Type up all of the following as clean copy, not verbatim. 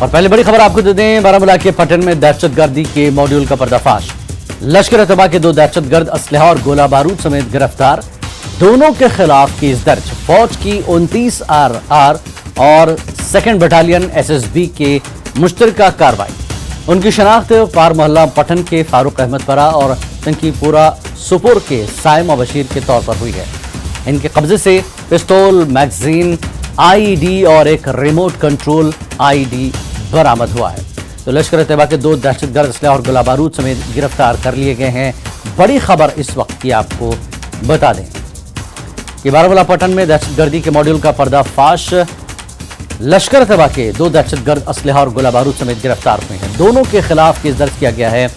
और पहले बड़ी खबर आपको दे दें, बारामूला के पटन में दहशतगर्दी के मॉड्यूल का पर्दाफाश। लश्कर-ए-तैयबा के 2 दहशतगर्द असलहा और गोला बारूद समेत गिरफ्तार। दोनों के खिलाफ केस दर्ज। फौज की 29 RR और 2nd बटालियन SSB के मुश्तरका कार्रवाई। उनकी शनाख्त पार मोहल्ला पटन के फारूक अहमद परा और चंकीपुरा सुपुर के साइमा बशीर के तौर पर हुई है। इनके कब्जे से पिस्तौल, मैगजीन, IED और एक रिमोट कंट्रोल IED बरामद हुआ है। तो लश्कर-ए-तैयबा के 2 दहशतगर्द असलहा और गोला बारूद समेत गिरफ्तार कर लिए गए हैं। बड़ी खबर इस वक्त की आपको बता दें कि बारामूला पटन में दहशतगर्दी के मॉड्यूल का पर्दाफाश। लश्कर-ए-तैयबा के 2 दहशतगर्द असलहा और गोला बारूद समेत गिरफ्तार हुए हैं। दोनों के खिलाफ केस दर्ज किया गया है।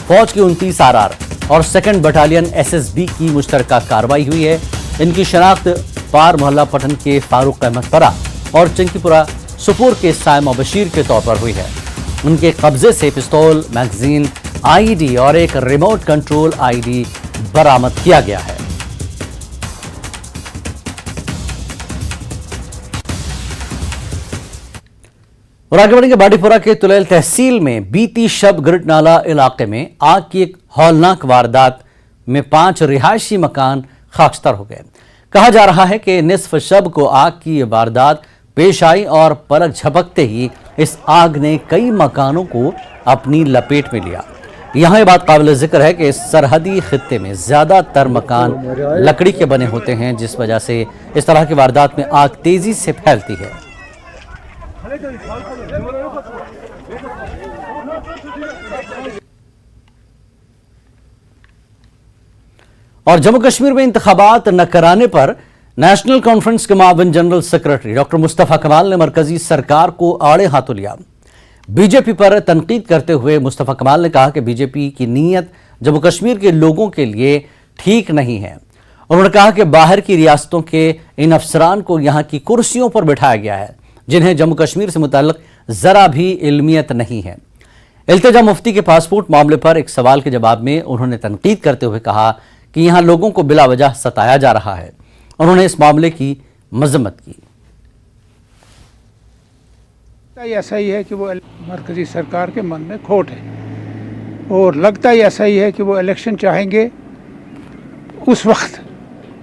फौज की 29 RR और 2nd बटालियन SSB की मुश्तरका कार्रवाई हुई है। इनकी शनाख्त पार मोहल्ला पटन के फारूक अहमद परा और चंकीपुरा सुपुर के साइमा बशीर के तौर पर हुई है। उनके कब्जे से पिस्तौल, मैगजीन, IED और एक रिमोट कंट्रोल IED बरामद किया गया है। और आगे बढ़ेंगे, बाडीपुरा के तुलैल तहसील में बीती शब गिरट नाला इलाके में आग की एक हौलनाक वारदात में 5 रिहायशी मकान खाकस्तर हो गए। कहा जा रहा है कि निसफ शब को आग की ये वारदात पेश आई और पलक झपकते ही इस आग ने कई मकानों को अपनी लपेट में लिया। यहाँ ये बात काबिल जिक्र है कि इस सरहदी खित्ते में ज़्यादातर मकान लकड़ी के बने होते हैं, जिस वजह से इस तरह की वारदात में आग तेजी से फैलती है। और जम्मू कश्मीर में इंतखाबात न कराने पर नेशनल कॉन्फ्रेंस के मुआविन जनरल सेक्रेटरी डॉक्टर मुस्तफा कमाल ने मरकजी सरकार को आड़े हाथों लिया। बीजेपी पर तनकीद करते हुए मुस्तफा कमाल ने कहा कि बीजेपी की नीयत जम्मू कश्मीर के लोगों के लिए ठीक नहीं है। उन्होंने कहा कि बाहर की रियासतों के इन अफसरान को यहाँ की कुर्सियों पर बिठाया गया है, जिन्हें जम्मू कश्मीर से मुताल्लिक जरा भी इल्मियत नहीं है। इल्तिजा मुफ्ती के पासपोर्ट मामले पर एक सवाल के जवाब में उन्होंने तनकीद करते हुए कहा कि यहाँ लोगों को बिला वजह सताया जा रहा है। उन्होंने इस मामले की मजम्मत की। ऐसा ही है कि वो मरकजी सरकार के मन में खोट है और लगता ही ऐसा ही है कि वो इलेक्शन चाहेंगे उस वक्त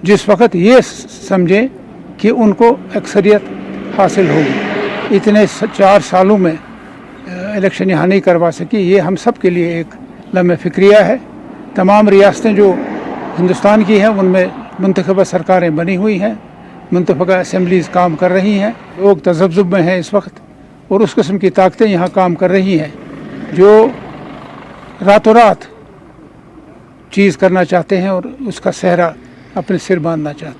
जिस वक्त ये समझें कि उनको अक्सरियत हासिल होगी। इतने 4 सालों में इलेक्शन यहाँ नहीं करवा सकी, ये हम सब के लिए एक लम्हे फिक्रिया है। तमाम रियासतें जो हिंदुस्तान की हैं उनमें मुंतखबा सरकारें बनी हुई हैं, मुंतखबा असम्बलीज़ काम कर रही हैं। लोग तज़ब्ज़ुब में हैं इस वक्त और उस किस्म की ताकतें यहाँ काम कर रही हैं जो रातों रात चीज़ करना चाहते हैं और उसका सेहरा अपने सिर बांधना चाहते हैं।